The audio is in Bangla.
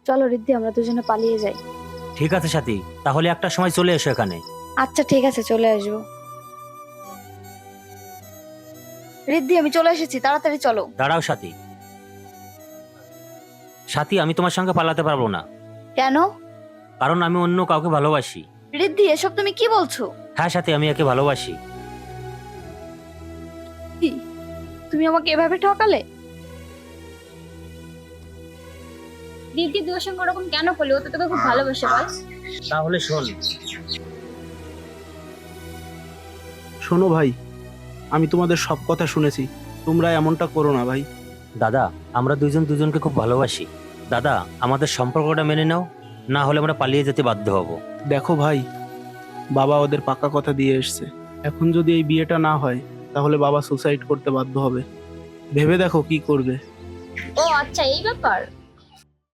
চলো রিদ্ধি, আমরা দুজনে পালিয়ে যাই। ঠিক আছে সাথী, তাহলে একটা সময় চলে এসো এখানে। আচ্ছা ঠিক আছে, চলে আসবো। রিদ্ধি, আমি চলে এসেছি, তাড়াতাড়ি চলো। দাঁড়াও সাথী। সাথী, আমি তোমার সঙ্গে পালাতে পারবো না, কেন? কারণ আমি অন্য কাউকে ভালোবাসি। রিদ্ধি, এসব তুমি কি বলছো? হ্যাঁ সাথী, আমি একে ভালোবাসি। কি? তুমি আমাকে এভাবে ঠকালে? দিদি তোর সঙ্গে ওরকম কেন করলি? ও তো তোকে খুব ভালোবাসে, বল। তাহলে শোন। শোনো ভাই, আমি তোমাদের সব কথা শুনেছি, তোমরা এমনটা করো না ভাই। দাদা, আমরা দুজন দুজনকে খুব ভালোবাসি। দাদা, আমাদের সম্পর্কটা মেনে নাও, না হলে আমরা পালিয়ে যেতে বাধ্য হব। দেখো ভাই, বাবা ওদের পাকা কথা দিয়ে এসছে, এখন যদি এই বিয়েটা না হয় তাহলে বাবা সুসাইড করতে বাধ্য হবে। ভেবে দেখো কি করবে। ও আচ্ছা, এই ব্যাপার।